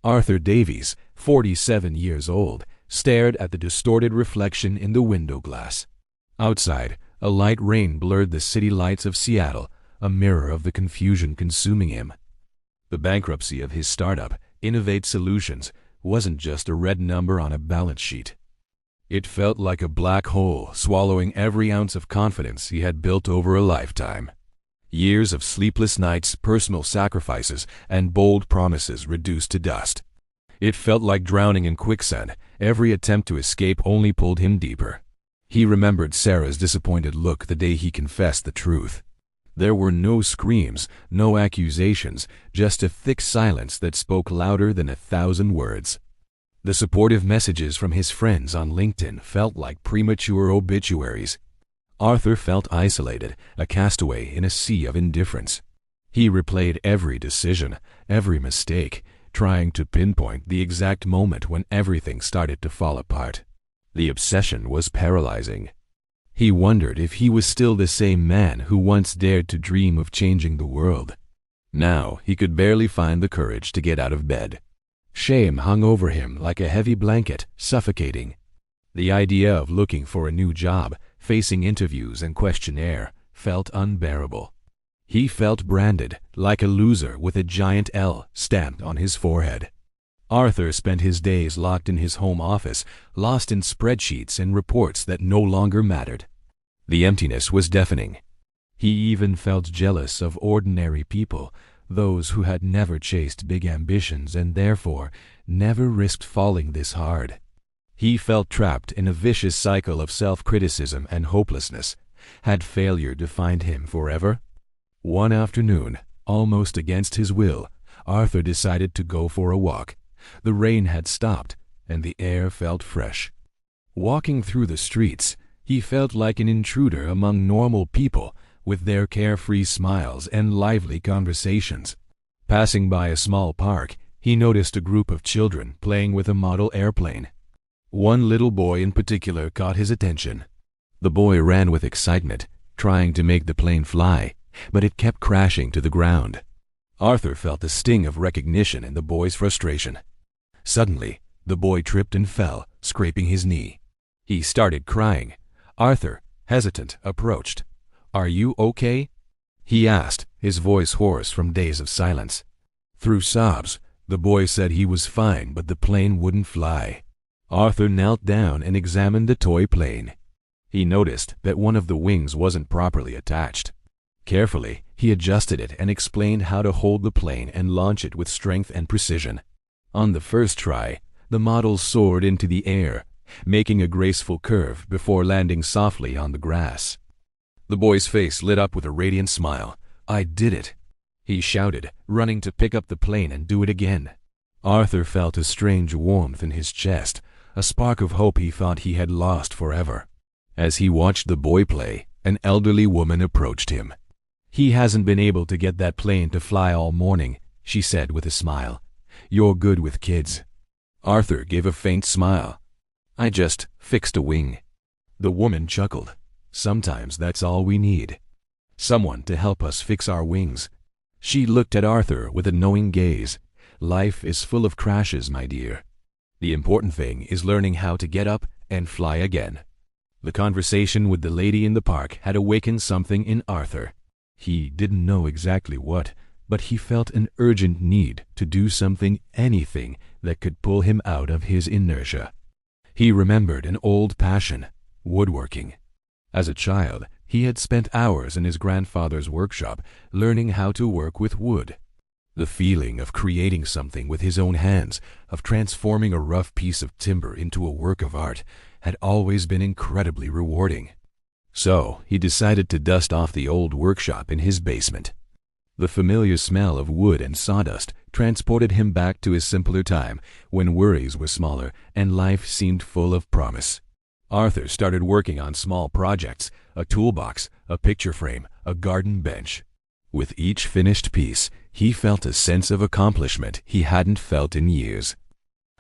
Arthur Davies, 47 years old, stared at the distorted reflection in the window glass. Outside, a light rain blurred the city lights of Seattle, a mirror of the confusion consuming him. The bankruptcy of his startup, Innovate Solutions, wasn't just a red number on a balance sheet. It felt like a black hole swallowing every ounce of confidence he had built over a lifetime. Years of sleepless nights, personal sacrifices, and bold promises reduced to dust. It felt like drowning in quicksand. Every attempt to escape only pulled him deeper. He remembered Sarah's disappointed look the day he confessed the truth. There were no screams, no accusations, just a thick silence that spoke louder than 1,000 words. The supportive messages from his friends on LinkedIn felt like premature obituaries. Arthur felt isolated, a castaway in a sea of indifference. He replayed every decision, every mistake, trying to pinpoint the exact moment when everything started to fall apart. The obsession was paralyzing. He wondered if he was still the same man who once dared to dream of changing the world. Now he could barely find the courage to get out of bed. Shame hung over him like a heavy blanket, suffocating. The idea of looking for a new job, facing interviews and questionnaire, felt unbearable. He felt branded, like a loser with a giant L stamped on his forehead. Arthur spent his days locked in his home office, lost in spreadsheets and reports that no longer mattered. The emptiness was deafening. He even felt jealous of ordinary people, those who had never chased big ambitions and therefore never risked falling this hard. He felt trapped in a vicious cycle of self-criticism and hopelessness. Had failure defined him forever? One afternoon, almost against his will, Arthur decided to go for a walk. The rain had stopped, and the air felt fresh. Walking through the streets, he felt like an intruder among normal people, with their carefree smiles and lively conversations. Passing by a small park, he noticed a group of children playing with a model airplane. One little boy in particular caught his attention. The boy ran with excitement, trying to make the plane fly, but it kept crashing to the ground. Arthur felt the sting of recognition in the boy's frustration. Suddenly, the boy tripped and fell, scraping his knee. He started crying. Arthur, hesitant, approached. "Are you okay?" he asked, his voice hoarse from days of silence. Through sobs, the boy said he was fine, but the plane wouldn't fly. Arthur knelt down and examined the toy plane. He noticed that one of the wings wasn't properly attached. Carefully, he adjusted it and explained how to hold the plane and launch it with strength and precision. On the first try, the model soared into the air, making a graceful curve before landing softly on the grass. The boy's face lit up with a radiant smile. "I did it," he shouted, running to pick up the plane and do it again. Arthur felt a strange warmth in his chest, a spark of hope he thought he had lost forever. As he watched the boy play, an elderly woman approached him. "He hasn't been able to get that plane to fly all morning," she said with a smile. "You're good with kids." Arthur gave a faint smile. "I just fixed a wing." The woman chuckled. "Sometimes that's all we need. Someone to help us fix our wings." She looked at Arthur with a knowing gaze. "Life is full of crashes, my dear. The important thing is learning how to get up and fly again." The conversation with the lady in the park had awakened something in Arthur. He didn't know exactly what, but he felt an urgent need to do something, anything, that could pull him out of his inertia. He remembered an old passion, woodworking. As a child, he had spent hours in his grandfather's workshop learning how to work with wood. The feeling of creating something with his own hands, of transforming a rough piece of timber into a work of art, had always been incredibly rewarding. So he decided to dust off the old workshop in his basement. The familiar smell of wood and sawdust transported him back to a simpler time when worries were smaller and life seemed full of promise. Arthur started working on small projects, a toolbox, a picture frame, a garden bench. With each finished piece, he felt a sense of accomplishment he hadn't felt in years.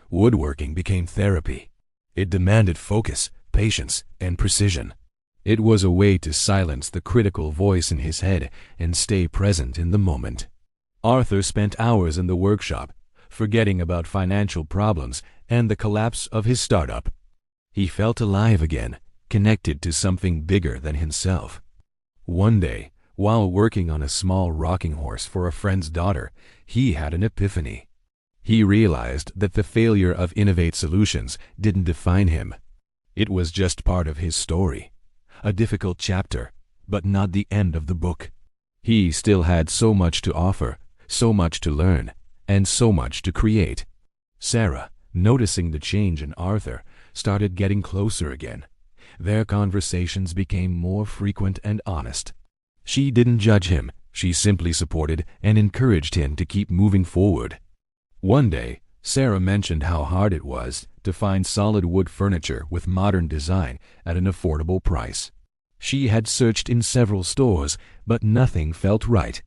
Woodworking became therapy. It demanded focus, patience, and precision. It was a way to silence the critical voice in his head and stay present in the moment. Arthur spent hours in the workshop, forgetting about financial problems and the collapse of his startup. He felt alive again, connected to something bigger than himself. One day, while working on a small rocking horse for a friend's daughter, he had an epiphany. He realized that the failure of Innovate Solutions didn't define him. It was just part of his story, a difficult chapter, but not the end of the book. He still had so much to offer, so much to learn, and so much to create. Sarah, noticing the change in Arthur, started getting closer again. Their conversations became more frequent and honest. She didn't judge him, she simply supported and encouraged him to keep moving forward. One day, Sarah mentioned how hard it was to find solid wood furniture with modern design at an affordable price. She had searched in several stores, but nothing felt right.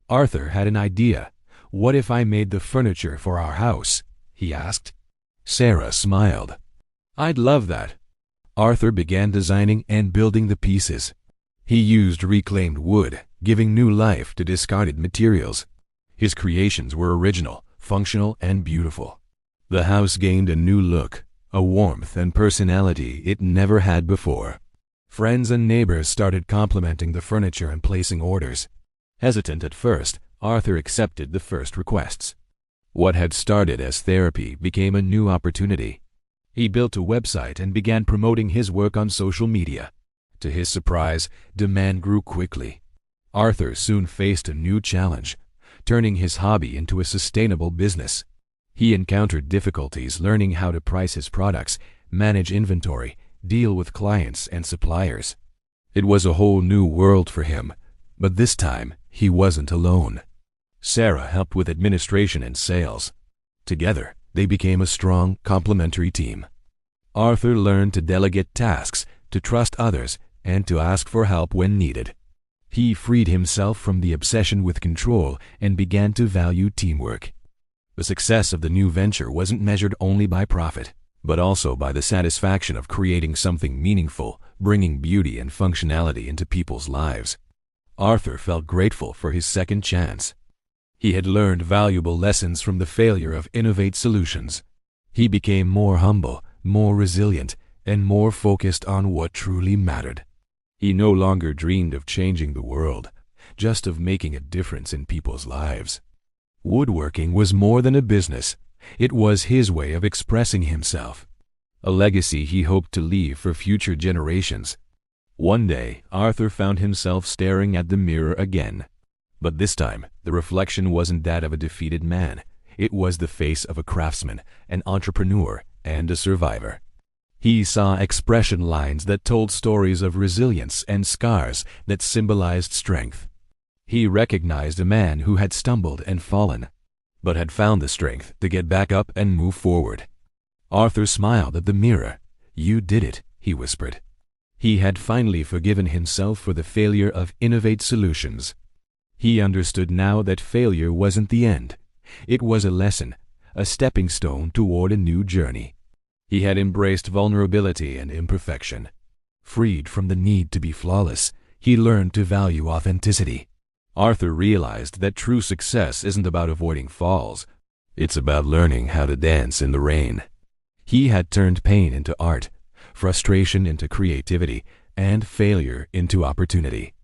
Arthur had an idea. "What if I made the furniture for our house?" he asked. Sarah smiled. "I'd love that." Arthur began designing and building the pieces. He used reclaimed wood, giving new life to discarded materials. His creations were original, functional, and beautiful. The house gained a new look, a warmth and personality it never had before. Friends and neighbors started complimenting the furniture and placing orders. Hesitant at first, Arthur accepted the first requests. What had started as therapy became a new opportunity. He built a website and began promoting his work on social media. To his surprise, demand grew quickly. Arthur soon faced a new challenge, turning his hobby into a sustainable business. He encountered difficulties learning how to price his products, manage inventory, deal with clients and suppliers. It was a whole new world for him, but this time he wasn't alone. Sarah helped with administration and sales. Together, they became a strong, complementary team. Arthur learned to delegate tasks, to trust others, and to ask for help when needed. He freed himself from the obsession with control and began to value teamwork. The success of the new venture wasn't measured only by profit, but also by the satisfaction of creating something meaningful, bringing beauty and functionality into people's lives. Arthur felt grateful for his second chance. He had learned valuable lessons from the failure of Innovate Solutions. He became more humble, more resilient, and more focused on what truly mattered. He no longer dreamed of changing the world, just of making a difference in people's lives. Woodworking was more than a business. It was his way of expressing himself, a legacy he hoped to leave for future generations. One day, Arthur found himself staring at the mirror again. But this time, the reflection wasn't that of a defeated man. It was the face of a craftsman, an entrepreneur, and a survivor. He saw expression lines that told stories of resilience and scars that symbolized strength. He recognized a man who had stumbled and fallen, but had found the strength to get back up and move forward. Arthur smiled at the mirror. "You did it," he whispered. He had finally forgiven himself for the failure of Innovate Solutions. He understood now that failure wasn't the end. It was a lesson, a stepping stone toward a new journey. He had embraced vulnerability and imperfection. Freed from the need to be flawless, he learned to value authenticity. Arthur realized that true success isn't about avoiding falls. It's about learning how to dance in the rain. He had turned pain into art, frustration into creativity, and failure into opportunity.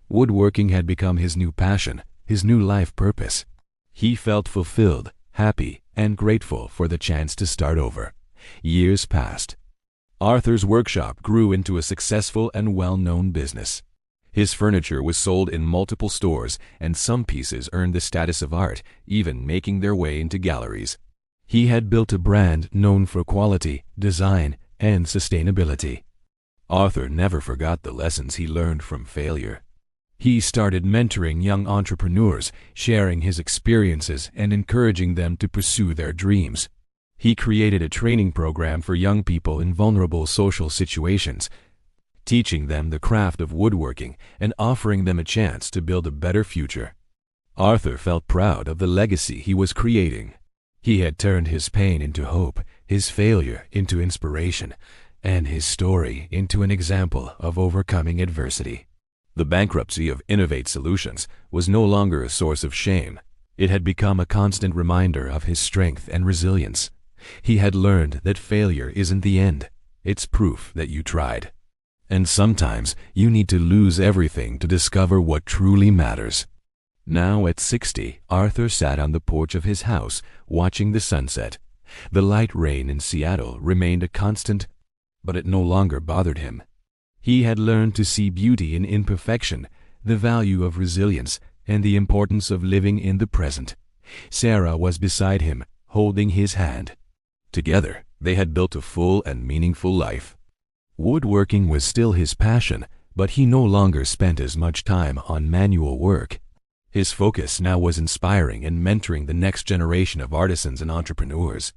Woodworking had become his new passion, his new life purpose. He felt fulfilled, happy, and grateful for the chance to start over. Years passed. Arthur's workshop grew into a successful and well-known business. His furniture was sold in multiple stores, and some pieces earned the status of art, even making their way into galleries. He had built a brand known for quality, design, and sustainability. Arthur never forgot the lessons he learned from failure. He started mentoring young entrepreneurs, sharing his experiences and encouraging them to pursue their dreams. He created a training program for young people in vulnerable social situations, teaching them the craft of woodworking and offering them a chance to build a better future. Arthur felt proud of the legacy he was creating. He had turned his pain into hope, his failure into inspiration, and his story into an example of overcoming adversity. The bankruptcy of Innovate Solutions was no longer a source of shame. It had become a constant reminder of his strength and resilience. He had learned that failure isn't the end. It's proof that you tried. And sometimes you need to lose everything to discover what truly matters. Now at 60, Arthur sat on the porch of his house, watching the sunset. The light rain in Seattle remained a constant, but it no longer bothered him. He had learned to see beauty in imperfection, the value of resilience, and the importance of living in the present. Sarah was beside him, holding his hand. Together, they had built a full and meaningful life. Woodworking was still his passion, but he no longer spent as much time on manual work. His focus now was inspiring and mentoring the next generation of artisans and entrepreneurs.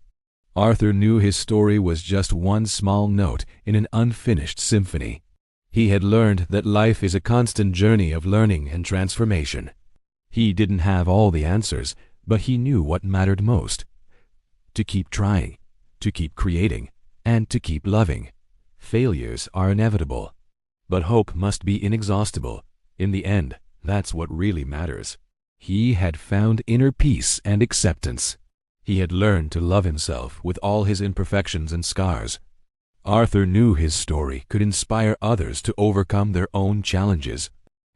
Arthur knew his story was just one small note in an unfinished symphony. He had learned that life is a constant journey of learning and transformation. He didn't have all the answers, but he knew what mattered most. To keep trying, to keep creating, and to keep loving. Failures are inevitable, but hope must be inexhaustible. In the end, that's what really matters. He had found inner peace and acceptance. He had learned to love himself with all his imperfections and scars. Arthur knew his story could inspire others to overcome their own challenges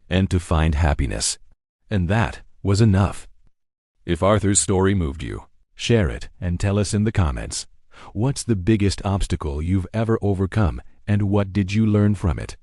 and to find happiness. And that was enough. If Arthur's story moved you, share it and tell us in the comments. What's the biggest obstacle you've ever overcome, and what did you learn from it?